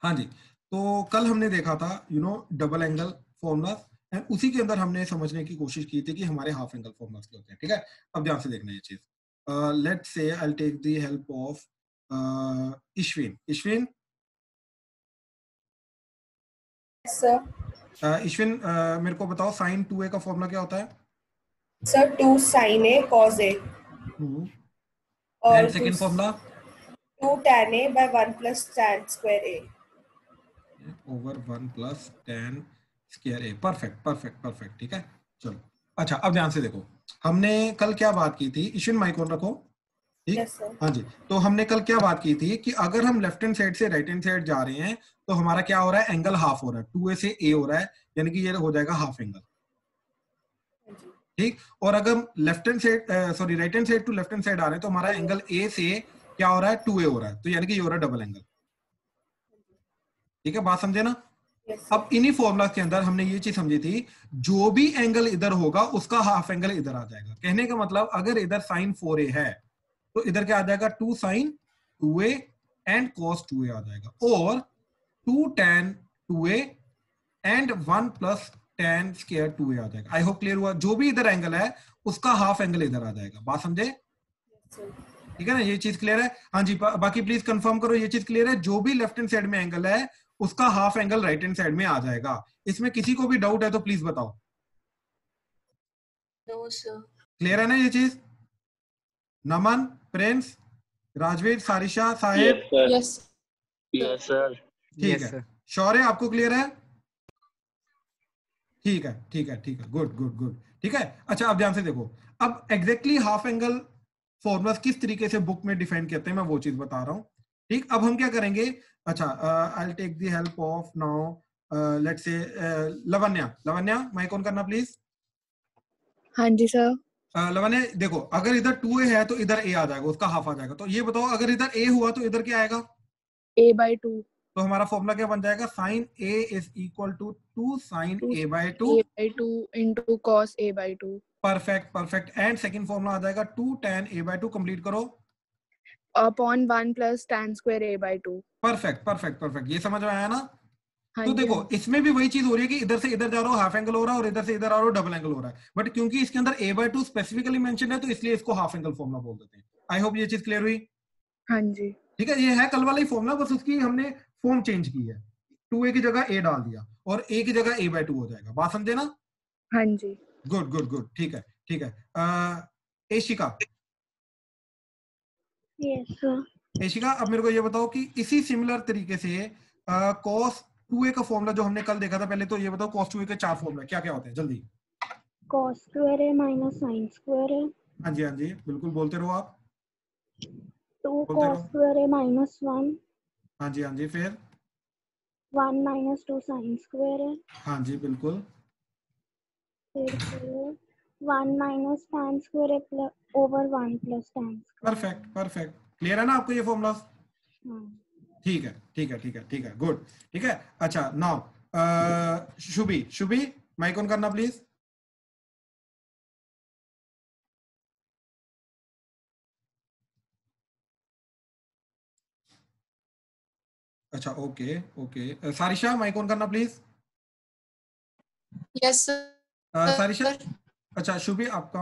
हाँ जी, तो कल हमने देखा था डबल एंगल फॉर्मूला, एंड उसी के अंदर हमने समझने की कोशिश की थी कि हमारे हाफ एंगल फॉर्मूलास क्या होते हैं। ठीक है, अब ध्यान से देखना ये चीज। Let's say I will take the help of Ishwin. Ishwin, sir Ishwin, मेरे को बताओ साइन 2a का फॉर्मूला क्या होता है? Sir 2 sin a cos a and और second formula 2 tan a by 1 plus tan square a। Over 1 plus tan square a. Perfect perfect perfect, ठीक है। चलो, अच्छा अब ध्यान से देखो, हमने कल क्या बात की थी। इश्विन माइक ऑन रखो, ठीक। Yes sir. हाँ जी, तो हमने कल क्या बात की थी कि अगर हम लेफ्ट हैंड साइड से राइट हैंड साइड जा रहे हैं तो हमारा क्या हो रहा है, एंगल हाफ हो रहा है, 2a से a हो रहा है, यानी कि ये हो जाएगा हाफ एंगल, ठीक। और अगर left hand side sorry right hand side to left hand side आ रहे हैं तो हमारा एंगल a से क्या हो रहा है, 2a हो रहा है, तो यानी कि ये हो रहा है डबल एंगल। ठीक है, बात समझे ना। यस अब सर। इन्हीं फॉर्मूला के अंदर हमने ये चीज समझी थी, जो भी एंगल इधर होगा उसका हाफ एंगल इधर आ जाएगा। कहने का मतलब अगर इधर साइन 4a है तो इधर क्या आ जाएगा, 2 sign 2a and cos 2a आ जाएगा, और 2 tan 2a and 1 plus tan square 2a आ जाएगा। आई होप क्लियर हुआ, जो भी इधर एंगल है उसका हाफ एंगल इधर आ जाएगा। बात समझे, ठीक है ना, ये चीज क्लियर है। हाँ जी, बाकी प्लीज कंफर्म करो ये चीज क्लियर है। जो भी लेफ्ट हैंड साइड में एंगल है उसका half angle right hand side में आ जाएगा। इसमें किसी को भी डाउट है तो प्लीज बताओ। No sir. क्लियर है ना ये चीज? Naman, Prince, Rajveer, Sarisha, yes Sahib, sir. Yes yes sir. ठीक है। शौर्य, आपको क्लियर है? ठीक है ठीक है ठीक है, गुड गुड गुड, ठीक है। अच्छा अब ध्यान से देखो, अब एग्जैक्टली हाफ एंगल फॉर्मूलास किस तरीके से बुक में डिफाइन करते हैं मैं वो चीज बता रहा हूं, ठीक। अब हम क्या करेंगे, अच्छा I will take the help of now, let's say Lavanya. Lavanya mike on करना प्लीज। हाँ जी सर। लवन्या देखो, अगर इधर 2a है तो इधर a आ जाएगा, उसका हाफ आ जाएगा। तो ये बताओ अगर इधर a हुआ तो इधर क्या आएगा? a/2। तो हमारा फॉर्मूला क्या बन जाएगा, sine a is equal to 2 sine 2 a/2। a/2 into cos a/2 perfect perfect, and second formula आ जाएगा 2 tan a/2। कंप्लीट करो। upon 1 plus tan square a/2। Perfect perfect perfect, ये समझ में आया ना। हाँ तो जी देखो हाँ जी। इसमें भी वही चीज हो रही है कि इधर से इधर जा रहा हो हाफ एंगल हो रहा है, और इधर से इधर आ रहा हो डबल एंगल हो रहा है, बट क्योंकि इसके अंदर a/2 स्पेसिफिकली मेंशन है तो इसलिए इसको हाफ एंगल फॉर्मूला बोल देते हैं। आई होप ये चीज क्लियर हुई। हाँ जी। ठीक है, ये है कल वाला ही फॉर्मूला, बस उसकी हमने फॉर्म चेंज की है, 2a की जगह a डाल दिया और a की जगह a/2 हो जाएगा। बात समझे ना। हाँ जी। गुड गुड गुड, ठीक है ठीक है। एशिका, यस सर। एशिका अब मेरे को ये बताओ कि इसी सिमिलर तरीके से cos 2a का फॉर्मूला जो हमने कल देखा था, पहले तो ये बताओ cos 2a के चार फॉर्मूला क्या क्या होते हैं जल्दी। cos स्क्वायर है माइनस साइन स्क्वायर है। हाँ जी बिल्कुल, बोलते रहो आप, 2 बोलते cos रहो। स्क्वायर है माइनस 1। हाँ जी, फिर 1 माइनस 2 साइन स्क्वायर है। हाँ जी बिल्कुल। फिर 1 माइनस tan स्क्वायर है plus over 1 plus tan square. Perfect perfect, clear है ना आपको ये फॉर्मूला? हाँ। ठीक है ठीक है ठीक है ठीक है, गुड, ठीक है। अच्छा now Shubhi, Shubhi mic on करना प्लीज। अच्छा okay okay, Sarisha mic on करना प्लीज। Yes Sarisha, sir. अच्छा शुभी आपका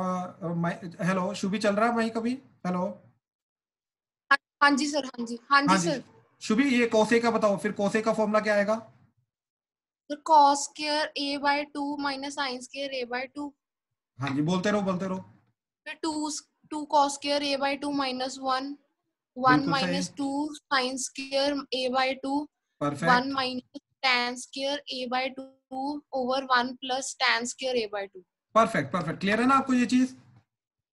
हेलो शुभी चल रहा है माइक अभी? हेलो, हाँ जी सर। हाँ जी हाँ हाँ जी जी सर। शुभी, ये कोसे का बताओ, फिर कोसे का फॉर्मूला क्या आएगा? Sir cos square a/2 minus sin square a/2। हाँ जी, बोलते रहो बोलते रहो। फिर 2 cos स्क्वायर a/2 माइनस 1। 1 बिल्कुल सही, minus 2 sin square a/2। 1 perfect minus tan square a/2 over 1 plus tan square a/2। Perfect perfect, clear है ना आपको ये चीज?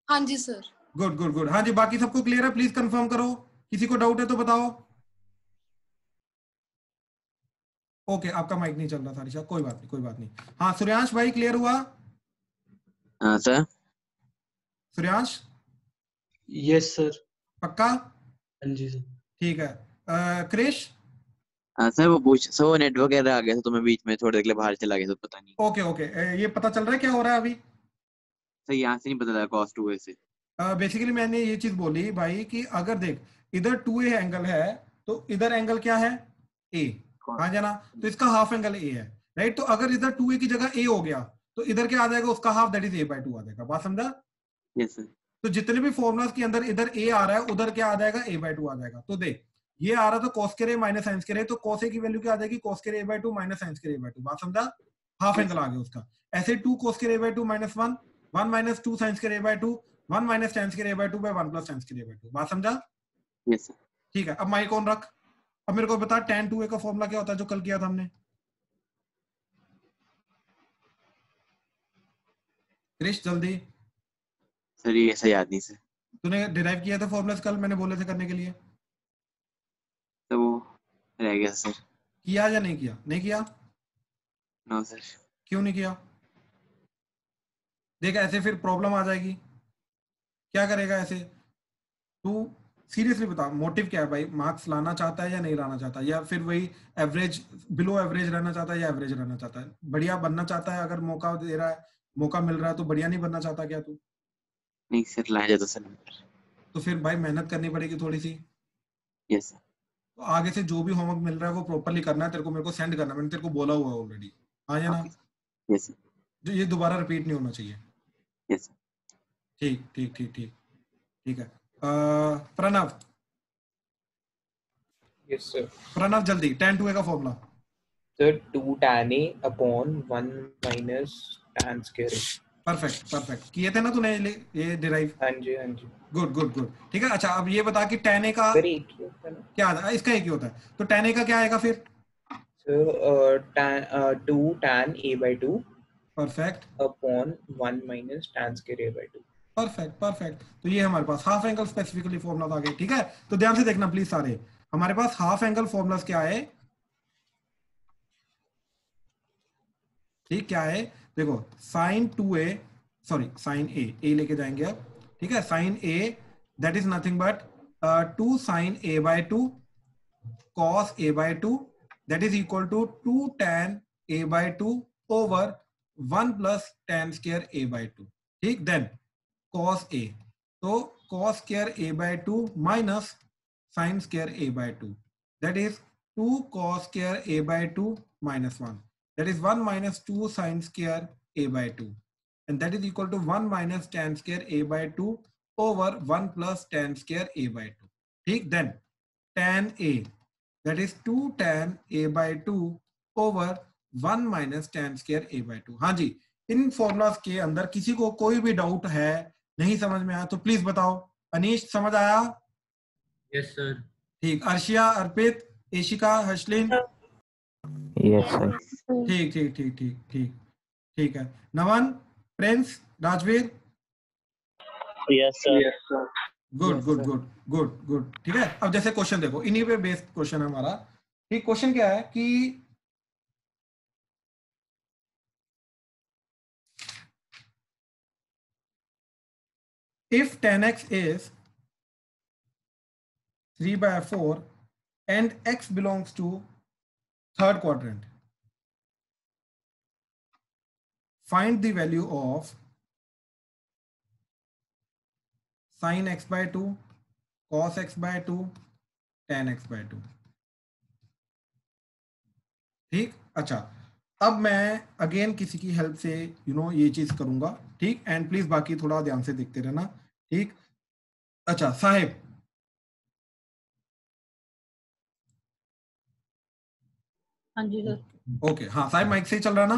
हाँ जी सर। गुड गुड गुड, हाँ जी बाकी सबको क्लियर है? प्लीज कंफर्म करो, किसी को डाउट है तो बताओ। ओके, आपका माइक नहीं चल रहा सारिशा, कोई बात नहीं कोई बात नहीं। हाँ सूर्यांश भाई, क्लियर हुआ? हाँ सर। Suryansh yes sir. पक्का? हाँ जी सर। ठीक है। क्रिश? हाँ सर, वो पूछ सर, वो नेटवर्क एरर आ गया था तो मैं बीच में थोड़ी देर के लिए बाहर चला गया, तो पता नहीं। ओके ओके, ये पता चल रहा है क्या हो रहा है अभी? सर यहाँ से नहीं पता लगा कॉस्ट टू से। बेसिकली मैंने ये चीज बोली भाई कि अगर देख इधर 2a एंगल है तो इधर एंगल क्या है, a, cos। हाँ जाना, तो इसका हाफ एंगल ए है, राइट। तो अगर इधर 2a की जगह a हो गया तो इधर क्या आ जाएगा, उसका हाफ, दैट इज a/2 आ जाएगा। बात समझा? Yes sir. तो जितने भी फॉर्मुलास के अंदर इधर a आ रहा है उधर क्या आ जाएगा, a/2 आ जाएगा। तो देख ये आ रहा था cos square a minus sin square a, तो cos a की वैल्यू क्या आ जाएगी, cos square a/2 minus sin square a/2। बात समझा? हाफ एंगल आ गया उसका। ऐसे 2 cos स्क्वायर a/2 माइनस 1, 1 minus 2 sin square a/2, 1 minus tan square a/2 by 1 plus sin square a/2। बात समझा? Yes sir. ठीक है, अब माइक ऑन रख। अब मेरे को बता tan 2a का फॉर्मूला क्या होता है जो कल किया था हमने। क्रिश जल्दी, सर ये ऐसा याद नहीं सर। तूने डिराइव किया था फॉर्मूलास कल, मैंने बोले थे करने के लिए। तो वो रह गया सर। किया या नहीं किया? नहीं किया? No sir. क्यों नहीं किया? देख ऐसे फिर प्रॉब्लम आ जाएगी। क्या करेगा ऐसे? तू सीरियसली बता, मोटिव क्या है भाई? मार्क्स लाना चाहता है या नहीं लाना चाहता, या फिर वही एवरेज, बिलो एवरेज रहना चाहता है या एवरेज रहना चाहता है? बढ़िया बनना चाहता है, अगर मौका दे रहा है, मौका मिल रहा है तो बढ़िया नहीं बनना चाहता क्या तू? नहीं सर, लाया जाता सर नंबर। तो फिर भाई मेहनत करनी पड़ेगी थोड़ी सी। Yes sir. तो आगे से जो भी होमवर्क मिल रहा है वो प्रॉपरली करना है तेरे को, मेरे को सेंड करना, मैंने तेरे को बोला हुआ है ऑलरेडी। हाँ या ना? Yes sir. जो ये दोबारा रिपीट नहीं होना चाहिए। Yes sir. ठीक ठीक ठीक ठीक ठीक है। Pranav, Yes, sir. प्रणव जल्दी tan 2a का formula. Sir, 2 tan A upon 1 minus tan square A. Perfect perfect, किए थे ना तूने ये डिराइव? हाँ जी, हाँ जी। गुड गुड गुड, ठीक है। अच्छा अब ये बता कि tan a का सर एक ही होता है ना? क्या आता है? इसका एक ही होता है, तो tan a का क्या आएगा फिर? Sir tan 2 tan A by 2 perfect upon 1 minus tan square A by 2. Perfect perfect. तो ये हमारे पास हाफ एंगल स्पेसिफिकली फॉर्मूला आ गए, ठीक है। तो ध्यान से देखना प्लीज सारे, हमारे पास हाफ एंगल फॉर्मूलास क्या है, ठीक क्या है? देखो sin 2a, sorry sin a लेके जाएंगे अब, ठीक है। sin a that is nothing but 2 sin a by 2 cos a by 2 that is equal to 2 tan a by 2 over 1 plus tan square a by 2, ठीक। देन cos a, तो cos square a by 2 minus sin square a by 2 that is 2 cos square a by 2 minus 1, that is 1 minus 2 sin square a by 2, and that is equal to 1 minus tan square a by 2 over 1 plus tan square a by 2, ठीक। then tan a that is 2 tan a by 2 over 1 minus tan square a by 2। हाँ जी, इन formulas के अंदर किसी को कोई भी doubt है, नहीं समझ में आया तो प्लीज बताओ। अनीश समझ आया? Yes sir. ठीक। अर्शिया, अर्पित, एशिका, हर्षलिन? Yes sir. ठीक ठीक ठीक ठीक ठीक ठीक है। Naman, Prince, Rajveer? Yes sir. Good good good good good, ठीक है। अब जैसे क्वेश्चन देखो, इन्हीं पे बेस्ड क्वेश्चन है हमारा। ठीक, क्वेश्चन क्या है कि if tan x is 3/4 and x belongs to third quadrant, find the value of sin x by 2, cos x by 2, tan x by 2, ठीक। अच्छा अब मैं अगेन किसी की हेल्प से ये चीज करूंगा, ठीक। एंड प्लीज बाकी थोड़ा ध्यान से देखते रहना, ठीक। अच्छा साहिब, हाँ जी सर। ओके, हाँ साहिब माइक से ही चल रहा ना?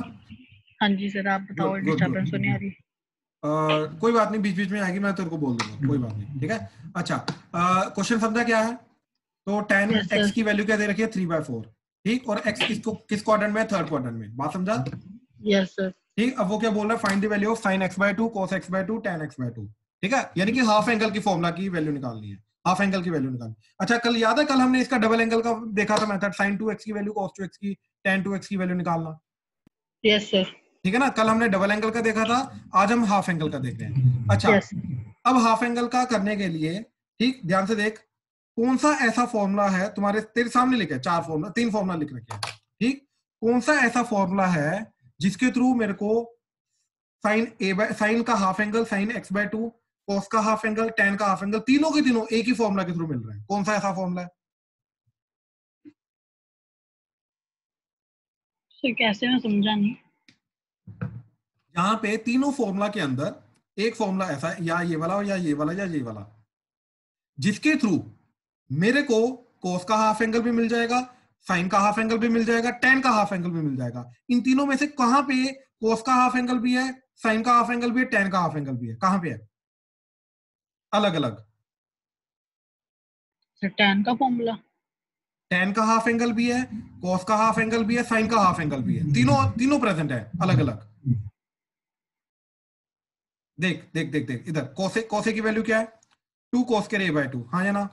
हाँ जी सर, आप बताओ, डिस्टर्बेंस तो नहीं आ रही? कोई बात नहीं, बीच बीच में आएगी, मैं तेरे को बोल दूंगा, कोई बात नहीं, ठीक है। अच्छा क्वेश्चन समझा क्या है? तो tan Yes, x sir. की वैल्यू क्या दे रखी है? 3/4, ठीक। और x किस क्वाड्रेंट में? थर्ड क्वाड्रेंट में। बात समझा? Yes sir. ठीक। अब वो क्या बोल रहा है? Find the value of sin x by 2, cos x by 2, tan x by 2, ठीक है। यानी कि हाफ एंगल की फॉर्मूला की वैल्यू निकालनी है, हाफ एंगल की वैल्यू निकालनी। अच्छा कल याद है, कल हमने इसका डबल एंगल का देखा था मेथड, sin 2x की वैल्यू cos 2x की tan 2x की वैल्यू निकालना, यस सर। ठीक है ना। कल हमने डबल एंगल का देखा था, आज हम हाफ एंगल का देख रहे हैं। अच्छा यस। अब हाफ एंगल का करने के लिए, ठीक, ध्यान से देख, कौन सा ऐसा फॉर्मूला है तुम्हारे तेरे सामने लिखे, 3 फॉर्मूला लिख रखे हैं, ठीक। कौन सा ऐसा फॉर्मूला है जिसके थ्रू मेरे को साइन का half angle sin x by 2, cos का हाफ एंगल, tan का हाफ एंगल, तीनों के तीनों एक ही फॉर्मूला के थ्रू मिल रहे हैं? कौन सा ऐसा फॉर्मूला है? सर कैसे, मैं समझा नहीं। यहाँ पे तीनों फॉर्मूला के अंदर एक फॉर्मूला ऐसा है, या ये वाला या ये वाला या ये वाला, जिसके थ्रू मेरे को कोस का हाफ एंगल भी मिल जाएगा, साइन का हाफ एंगल भी मिल जाएगा, टेन का हाफ एंगल भी मिल जाएगा। इन तीनों में से कहां पे कोस का हाफ एंगल भी है, साइन का हाफ एंगल भी है, टेन का हाफ एंगल भी है? कहां पे है अलग अलग? सर tan का फॉर्मूला, टेन का हाफ एंगल भी है, कोस का हाफ एंगल भी है, साइन का हाफ एंगल भी है, तीनों प्रेजेंट है अलग अलग। देख देख देख देख इधर, कोसे की वैल्यू क्या है? 2 cos square a by 2, हाँ या ना?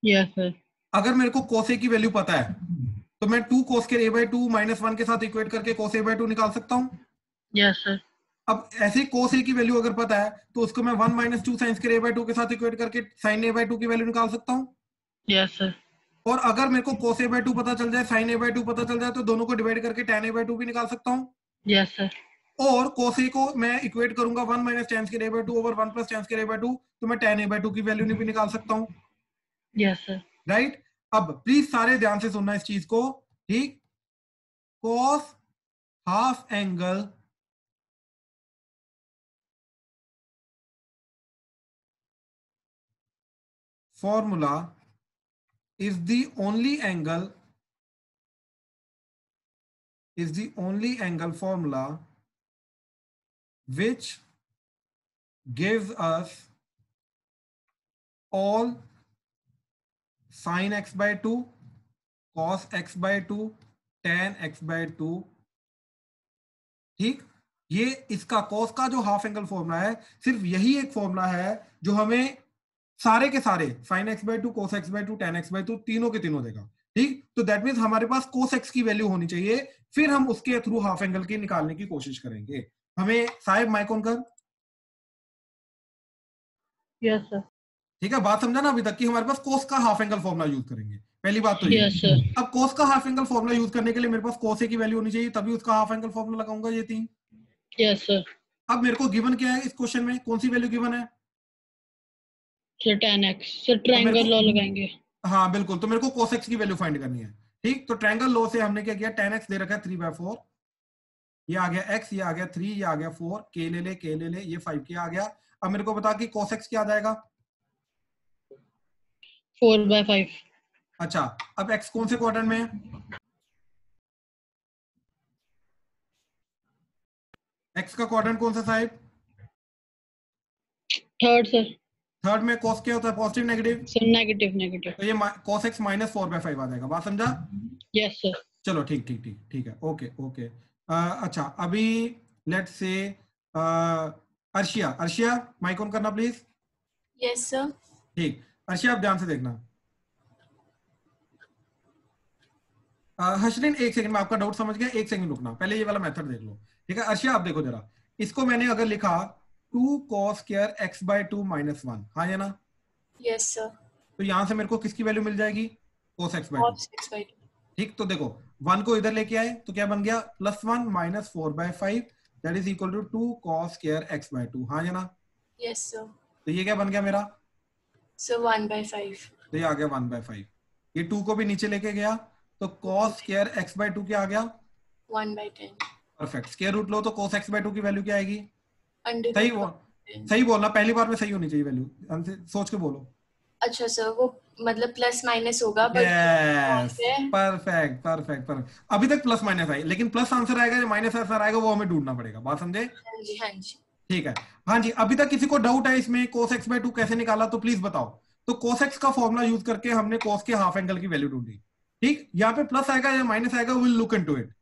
Yes sir. अगर मेरे को कोसे की वैल्यू पता है तो मैं 2 cos square a by 2 -1 के साथ इक्वेट करके cos a by 2 निकाल सकता हूं। Yes sir. अब ऐसे cos a की वैल्यू अगर पता है तो उसको मैं 1 - 2 sin square a by 2 के साथ इक्वेट करके sin a by 2 की वैल्यू निकाल सकता हूं। Yes sir. और अगर मेरे को cos a by 2 पता चल जाए, sin a by 2 पता चल जाए, तो दोनों को डिवाइड करके tan a by 2 भी निकाल सकता हूं। Yes sir. और cos a को मैं इक्वेट करूंगा 1 - tan square a by 2 over 1 + tan square a by 2, तो मैं tan a by 2 की वैल्यू भी निकाल सकता हूं। Yes sir. राइट? अब प्लीज सारे ध्यान से सुनना इस चीज को, ठीक? cos half angle formula is the only angle formula which gives us all sin x by 2, cos x by 2, tan x by 2। ठीक, ये इसका cos का जो हाफ एंगल फॉर्मूला है, सिर्फ यही एक फॉर्मूला है जो हमें सारे के सारे sin x by 2, cos x by 2, tan x by 2 तीनों के तीनों देगा। ठीक, तो दैट मीन्स हमारे पास cos x की वैल्यू होनी चाहिए, फिर हम उसके थ्रू हाफ एंगल की निकालने की कोशिश करेंगे। हमें साहिब माइक ऑन कर। Yes sir. ठीक है, बात समझा ना अभी तक कि हमारे पास cos का हाफ एंगल फॉर्मूला यूज करेंगे, पहली बात तो ये। Yes sir. अब cos का हाफ एंगल फॉर्मूला यूज करने के लिए मेरे पास cos a की वैल्यू होनी चाहिए, तभी उसका हाफ एंगल फॉर्मूला लगाऊंगा, ये 3। Yes sir. अब मेरे को गिवन क्या है इस क्वेश्चन में, कौन सी वैल्यू गिवन है? Sir tan x, sir triangle law लगाएंगे। हाँ बिल्कुल, तो मेरे को cos x की वैल्यू फाइंड करनी है। ठीक, तो ट्रायंगल लॉ से हमने क्या किया, tan x दे रखा है 3/4, ये आ गया x, ये आ गया 3, ये आ गया 4, k ले ले, ये 5k आ गया। अब मेरे को बता कि cos x क्या आ जाएगा? 4/5। अच्छा, अब x कौन से क्वाड्रेंट में है? x का क्वाड्रेंट कौन सा साहिब? Third sir. थर्ड में cos क्या होता है, पॉजिटिव नेगेटिव? Sir negative. तो ये cos x -4/5 आ जाएगा, बात समझा? Yes sir. चलो ठीक है, ओके। अच्छा, अभी let's say Arshiya mike on करना प्लीज। Yes sir. ठीक, अर्शिया आप ध्यान से देखना। हर्षिन एक सेकंड में आपका डाउट समझ गया, एक सेकंड रुकना, पहले ये वाला मेथड देख लो। ठीक है अर्शिया, आप देखो जरा, इसको मैंने अगर लिखा 2 cos square x by 2 -1, हाँ या ना? Yes sir. तो यहां से मेरे को किसकी वैल्यू मिल जाएगी? cos x by 2। cos x by 2। ठीक, तो देखो 1 को इधर लेके आए तो क्या बन गया, +1 - 4/5 that is equal to 2 cos square x by 2, हाँ या ना? Yes sir. तो ये क्या बन गया मेरा? सर 1/5। तो ये आ गया 1/5। ये 2 को भी नीचे लेके गया तो cos square x by 2 क्या आ गया? 1/10। परफेक्ट, स्क्वायर रूट लो तो cos x by 2 की वैल्यू क्या आएगी? अंडर सही बोलना, पहली बार में सही होनी चाहिए वैल्यू, सोच के बोलो। अच्छा सर, वो मतलब प्लस माइनस होगा, यस, परफेक्ट। अभी तक प्लस माइनस आई, लेकिन प्लस आंसर आएगा या माइनस आंसर आएगा वो हमें ढूंढना पड़ेगा, बात समझे? हाँ जी। ठीक है, हाँ जी। अभी तक किसी को डाउट है इसमें cos x by 2 कैसे निकाला तो प्लीज बताओ। तो cos x का फॉर्मूला यूज करके हमने cos के हाफ एंगल की वैल्यू ढूंढी। ठीक, यहाँ पे प्लस आएगा या माइनस आएगा, विल लुक इनटू इट।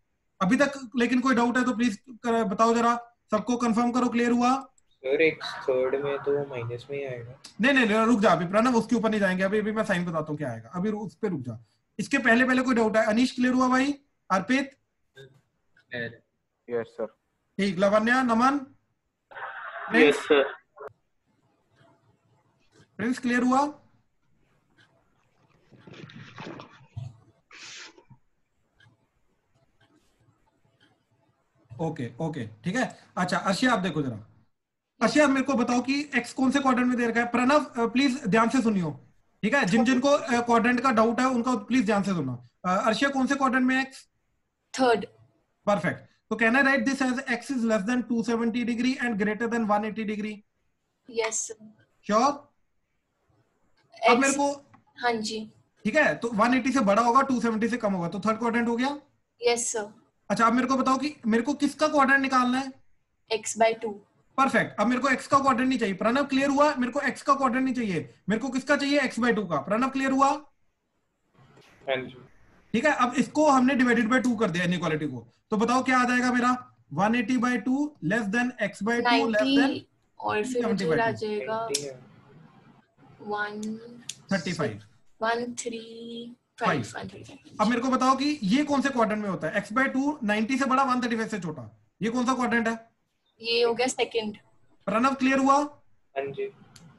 अभी तक लेकिन कोई डाउट है तो प्लीज बताओ जरा, सबको कंफर्म करो, क्लियर हुआ? सर x थर्ड में तो माइनस में ही आएगा। नहीं, रुक जा अभी प्रणव, उसके ऊपर नहीं जाएंगे, अभी मैं साइन बताता हूँ क्या आएगा, अभी उस पे रुक जा। इसके पहले कोई डाउट है? अनीश क्लियर हुआ भाई? अर्पित? Yes sir. ठीक, Lavanya, Naman? Yes sir. Prince clear हुआ? ओके ठीक है। अच्छा अर्शिया, आप देखो जरा, अर्शिया मेरे को बताओ कि x कौन से क्वाड्रेंट में दे रखा है? प्रणव प्लीज ध्यान से सुनियो, ठीक है? जिनको क्वाड्रेंट का डाउट है उनका प्लीज ध्यान से सुनना। अर्शिया कौन से क्वाड्रेंट में x? Third. Perfect. So can I write this as x is less than 270 degree and greater than 180 degree? Yes sir. Sure? अब मेरे X. को हाँ जी. ठीक है, तो 180 से बड़ा होगा, 270 से कम होगा, तो थर्ड क्वाड्रेंट हो गया. Yes sir. अच्छा, अब मेरे को बताओ कि मेरे को किसका क्वाड्रेंट निकालना है. X by 2. परफेक्ट. अब मेरे को x का क्वाड्रेंट नहीं चाहिए. प्रणव क्लियर हुआ? मेरे को x का क्वाड्रेंट नहीं चाहिए, मेरे को किसका चाहिए, x by 2 का. प्रणव क्लियर हुआ? हाँ जी. ठीक है, अब इसको हमने डिवाइडेड बाय 2 कर दिया इनइक्वालिटी को, तो बताओ क्या आ जाएगा मेरा. 180 by 2 less than x by 2 less 90 than और फिर 70 इधर by आ 2. जाएगा 35. 135. 135. अब मेरे को बताओ कि ये कौन से क्वाड्रेंट में होता है. x by 2 90 से बड़ा, 135 से छोटा, ये कौन सा क्वाड्रेंट है. ये हो गया सेकंड. प्रणव क्लियर हुआ? हाँ जी.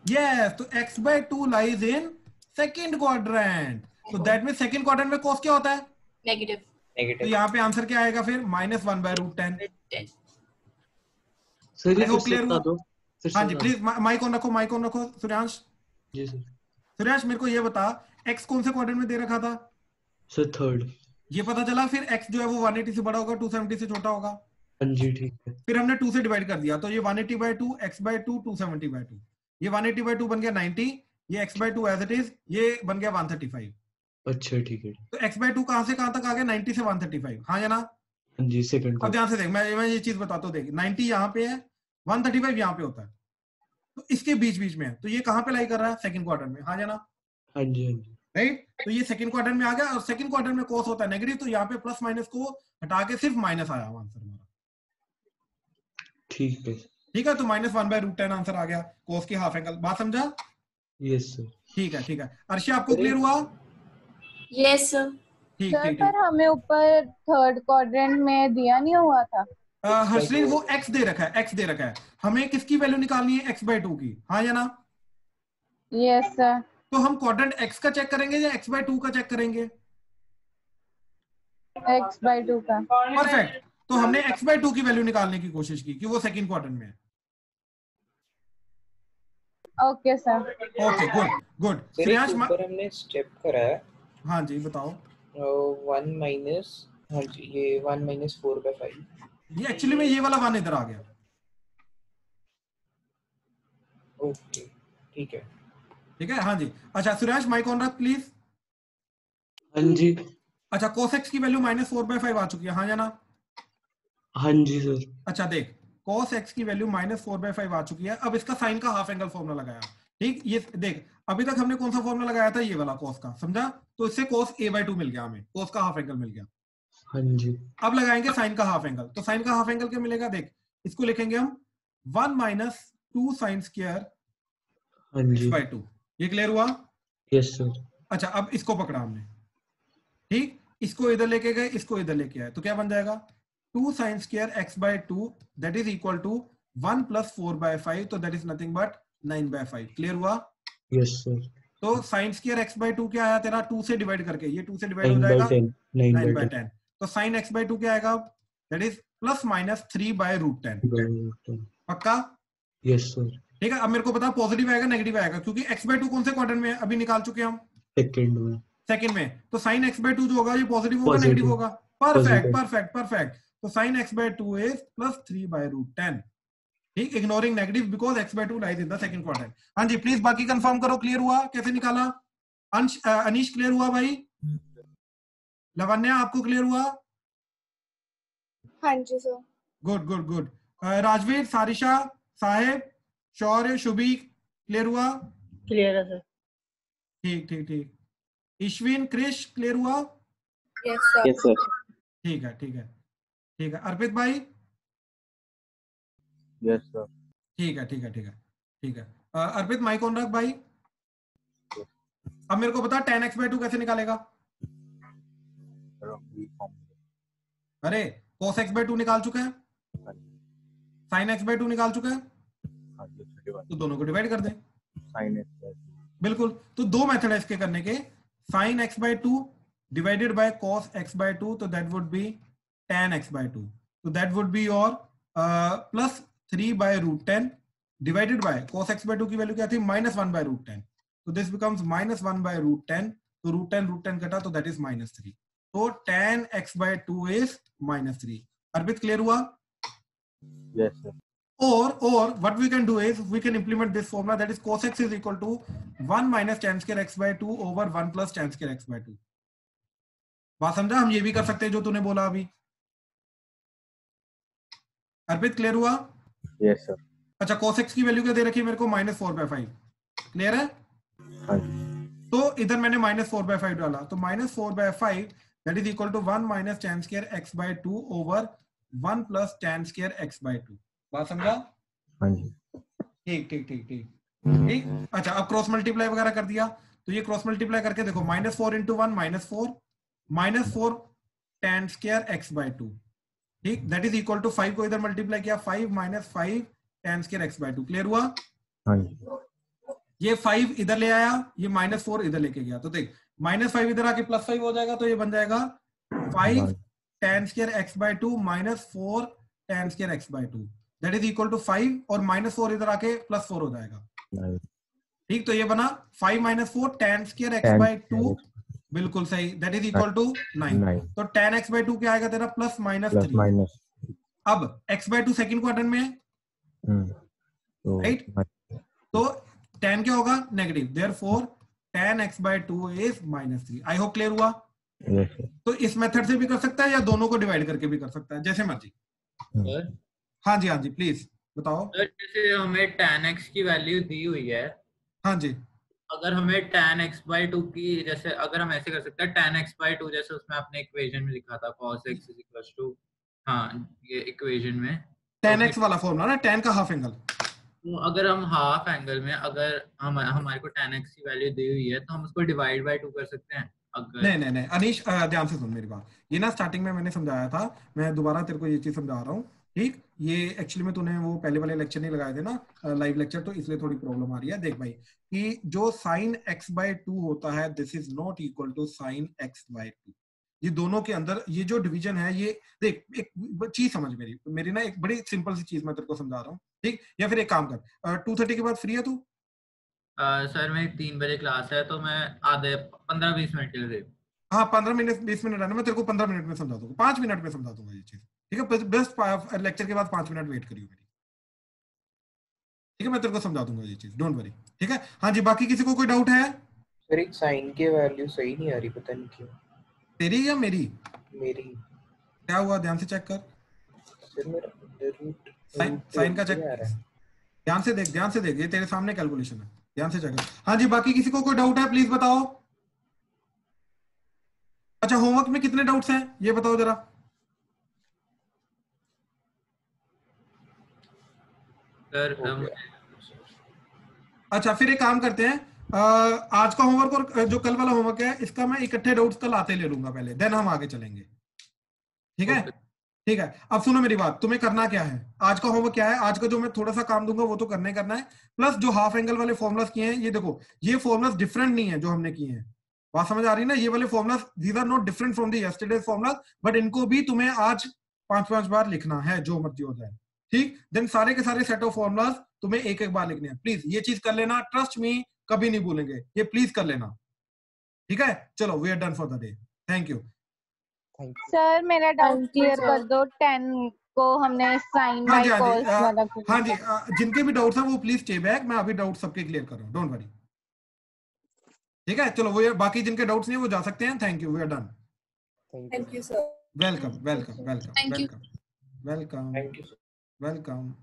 यस. तो x by 2 lies in second quadrant. तो दैट मींस सेकंड क्वाड्रेंट में cos क्या होता है, नेगेटिव. तो नेगेटिव. यहाँ पे आंसर क्या आएगा फिर, -1/√10. सर ये I hope फिर से clear बता हुआ? दो. फिर से हाँ जी बता प्लीज माइक ऑन रखो, माइक ऑन रखो. सूर्यांश, दो. जी सर. सूर्यांश मेरे को ये बता, x कौन से क्वाड्रेंट में दे रखा था. Sir third. ये पता चला. फिर x जो है वो 180 से बड़ा होगा, 270 से छोटा होगा. हाँ जी ठीक है. फिर हमने 2 से डिवाइड कर दिया, तो ये 180 by 2, x by 2, 270 by 2. ये 180 by 2 बन गया 90, ये x by 2 as it is, ये बन गया 135. अच्छा ठीक है. तो x by 2 कहां से कहां तक आ गया, 90 से 135. हाँ या ना. हाँ जी सेकंड. अब ध्यान से देख, मैं ये चीज बताता हूँ. देख 90 यहाँ पे है, 135 यहाँ पे होता है, तो इसके बीच बीच में है, तो ये कहाँ पे लाई कर रहा है, सेकंड क्वार्टर में. हाँ या ना. हाँ जी हाँ जी. राइट. तो ये सेकंड क्वार्टर में आ गया, और सेकंड क्वार्टर में cos होता है नेगेटिव, तो यहाँ पे प्लस माइनस को हटा के सिर्फ माइनस आया आंसर हमारा. ठीक है. ठीक है, तो -1/√10 आंसर आ गया. cos की हाफ एंगल. बात समझा? Yes sir. ठीक है ठीक है. अर्शी आपको क्लियर हुआ? Yes sir. ठीक सर ठीक पर ठीक. हमें ऊपर थर्ड क्वाड्रेंट में दिया नहीं हुआ था. हर्षलीन वो x दे रखा है, x दे रखा है, हमें किसकी वैल्यू निकालनी है, x by 2 की. हाँ या ना. Yes sir. तो हम क्वाड्रेंट x का चेक करेंगे या x by 2 का चेक करेंगे. x by 2 का. परफेक्ट. तो हमने x by 2 की वैल्यू निकालने की कोशिश की कि वो सेकंड क्वाड्रेंट में है. Okay sir. Okay good good. Shreyansh ऊपर हमने स्टेप करा है. हाँ जी बताओ. 1 माइनस, हाँ जी, ये 1 माइनस 4/5. ये एक्चुअली में ये वाला 1 इधर आ गया. ओके ठीक है. ठीक है. हाँ जी. अच्छा श्रेयांश माइक ऑन रख प्लीज. हाँ जी. अच्छा cos x की वैल्यू -4/5 आ चुकी है. हाँ या ना. हाँ जी सर. अच्छा देख, cos x की वैल्यू -4/5 आ चुकी है. अब इसका साइन का हाफ एंगल फॉर्मूला लगाया. ठीक, ये देख अभी तक हमने कौन सा फॉर्मूला लगाया था, ये वाला cos का, समझा. तो इससे cos a/2 मिल गया, हमें cos का हाफ एंगल मिल गया. हाँ जी. अब लगाएंगे साइन का हाफ एंगल. तो साइन का हाफ एंगल क्या मिलेगा, देख इसको लिखेंगे हम 1 - 2 sin स्क्वायर हाँ जी. x/2. ये क्लियर हुआ? Yes sir. अच्छा अब इसको पकड़ा हमने. ठीक, इसको इधर लेके गए, इसको इधर लेके आए, तो क्या बन जाएगा 2 sin square x/2 that is equal to 1 + 4/5, तो that is nothing but 9/5. Clear हुआ? Yes sir. तो sin स्क्वायर x/2 क्या आया तेरा, 2 से डिवाइड करके, ये 2 से डिवाइड हो जाएगा 9/10. तो sin x/2 क्या आएगा, दैट इज ±3/√10. पक्का? Yes sir. ठीक है. अब मेरे को बता पॉजिटिव आएगा नेगेटिव आएगा, क्योंकि x/2 कौन से क्वाड्रेंट में है, अभी निकाल चुके हम सेकंड में. सेकंड में. तो sin x/2 जो होगा ये पॉजिटिव होगा Positive. नेगेटिव होगा. Perfect Positive. Perfect perfect. तो sin x/2 इज +3/√10. ठीक, ignoring negative because x/2 lies in the second quadrant. हाँ जी प्लीज बाकी कंफर्म करो. क्लियर हुआ? कैसे निकाला? अनीश क्लियर हुआ भाई? लवन्या आपको क्लियर हुआ? हाँ जी sir. Good good good. Rajveer, Sarisha, Saheb, Shaurya, Shubhi clear हुआ? क्लियर है सर. ठीक ठीक ठीक. ईश्विन, क्रिश क्लियर हुआ? Yes sir. Yes sir. ठीक है ठीक है ठीक है. अर्पित भाई? Yes sir. ठीक है ठीक है ठीक है ठीक है. अर्पित माइक ऑन रख भाई. अब मेरे को बता tan x/2 कैसे निकालेगा? अरे cos x/2 निकाल चुका है, sin x/2 निकाल चुका है, तो दोनों को डिवाइड कर दे. बिल्कुल. तो दो मेथड है इसके करने के. sin x/2 divided by cos x/2, तो that would B tan x/2. तो that would be your +3/√10 divided by cos x/2 की वैल्यू क्या थी, -1/√10. तो दिस बिकम्स -1/√10. तो √10 कटा, तो दैट इज -3. तो tan x by 2 is -3. Arpit clear हुआ? Yes, sir. Or what we can do is we can implement this formula, that is cos x is equal to 1 minus tan square x by 2 over 1 plus tan square x by 2. बात समझा? हम ये भी कर सकते हैं जो तूने बोला अभी. अर्पित क्लियर हुआ? Yes, sir. अच्छा, cos x की वैल्यू क्या दे रखी है मेरे को? -4/5. क्लियर है? हाँ. तो इधर मैंने -4/5 डाला, तो -4/5 that is equal to 1 minus tan square x by 2 over 1 plus tan square x by 2. बात समझा? हाँ जी. ठीक ठीक ठीक ठीक ठीक. अच्छा, अब क्रॉस मल्टीप्लाई वगैरह कर दिया, तो ये क्रॉस मल्टीप्लाई करके देखो, -4 into 1 -4 tan square x by 2. ठीक, दैट इज इक्वल टू 5 को इधर मल्टीप्लाई किया, 5 - 5 tan square x by 2. Clear हुआ? हाँ जी. ये 5 इधर ले आया, ये -4 इधर लेके गया, तो देख -5 इधर आके +5 हो जाएगा, तो ये बन जाएगा 5 tan square x by 2 -4 tan square x by 2. That is equal to 5 और -4 इधर आके +4 हो जाएगा. ठीक, तो ये बना 5 - 4 tan square x by 2. बिल्कुल सही, दैट इज इक्वल टू 9. तो tan x by 2 क्या आएगा तेरा? +-3. अब x by 2 सेकंड क्वाड्रेंट में है, राइट? तो tan क्या होगा? Negative. Therefore tan x by 2 is -3. I hope clear हुआ? Yes, sir. तो इस मेथड से भी कर सकता है या दोनों को डिवाइड करके भी कर सकता है, जैसे मर्जी. हाँ जी, हाँ जी, प्लीज बताओ. जैसे हमें tan x की वैल्यू दी हुई है, हाँ जी, अगर हमें tan x by 2 की, जैसे अगर हम ऐसे कर सकते हैं tan x by 2, जैसे उसमें आपने इक्वेशन में लिखा था cos x is equals to, हाँ ये इक्वेशन में tan x वाला फॉर्मूला ना, tan का हाफ एंगल. तो अगर हम हाफ एंगल में, अगर हमारे को tan x की वैल्यू दी हुई है, तो हम उसको डिवाइड बाय 2 कर सकते हैं. अगर नहीं अनीश, ध्यान से सुन मेरी बात. ये ना स्टार्टिंग में मैंने समझाया था, मैं दोबारा तेरे को ये चीज समझा रहा हूँ. ठीक, ये एक्चुअली में तूने वो पहले वाले लेक्चर नहीं लगाए थे ना, लाइव लेक्चर, तो इसलिए थोड़ी प्रॉब्लम आ रही है. देख भाई, कि जो sin x by 2 होता है, this is not equal to sin x by 2. ये दोनों के अंदर ये जो डिवीजन है, ये देख एक चीज समझ, मेरी ना एक बड़ी सिंपल सी चीज मैं तेरे को समझा रहा हूँ. ठीक, या फिर एक काम कर, 2:30 के बाद फ्री है तू? सर मेरी 3 बजे क्लास है, तो मैं आधे 15-20 मिनट के लिए. हाँ, 15-20 मिनट आने, मैं तेरे को 15 मिनट में समझा दूंगा, 5 मिनट में समझा दूंगा ये चीज. ठीक है, बेस्ट लेक्चर के बाद 5 मिनट वेट करियो मेरी. ठीक है, मैं तेरे को समझा दूंगा ये चीज, डोंट वरी. ठीक है, हाँ जी, बाकी किसी को कोई डाउट है? सर एक साइन की वैल्यू सही नहीं आ रही, पता नहीं क्यों. तेरी या मेरी? मेरी. क्या हुआ, ध्यान से चेक कर. सर मेरा रूट साइन का चेक ध्यान से देख, ये तेरे सामने कैलकुलेशन है, ध्यान से चेक कर. हाँ जी, बाकी किसी को कोई डाउट है प्लीज बताओ. अच्छा, होमवर्क में कितने डाउट्स हैं ये बताओ जरा. अच्छा, फिर एक काम करते हैं, आज का होमवर्क और जो कल वाला होमवर्क है, इसका मैं इकट्ठे डाउट्स कल आते ले लूंगा पहले, देन हम आगे चलेंगे. ठीक है? ठीक है, अब सुनो मेरी बात, तुम्हें करना क्या है. आज का होमवर्क क्या है, आज का जो मैं थोड़ा सा काम दूंगा वो तो करना है, प्लस जो हाफ एंगल वाले फॉर्मुलास किए हैं, ये देखो, ये फॉर्मुलास डिफरेंट नहीं है जो हमने किए हैं. बात समझ आ रही है ना? ये वाले formulas, these are not different from the yesterday formulas, but इनको भी तुम्हें आज 5-5 बार लिखना है, जो मर्जी हो जाए. ठीक, देन सारे के सारे सेट ऑफ फॉर्मुलास तुम्हें एक बार लिखने हैं. प्लीज ये चीज कर लेना, ट्रस्ट मी, कभी नहीं भूलेंगे, ये प्लीज कर लेना. ठीक है, चलो, we are done for the day. Thank you. Sir मेरा डाउट क्लियर कर दो, 10 को हमने साइन बाय कॉस वाला. हाँ जी, जिनके भी डाउट्स हैं वो प्लीज स्टे बैक, मैं अभी डाउट सबके क्लियर कर रहा हूँ, डोंट वरी. ठीक है, चलो, वो बाकी जिनके डाउट्स नहीं वो जा सकते हैं. Thank you, we are done. Thank you sir. Welcome welcome welcome Thank you. Welcome welcome thank you. Welcome.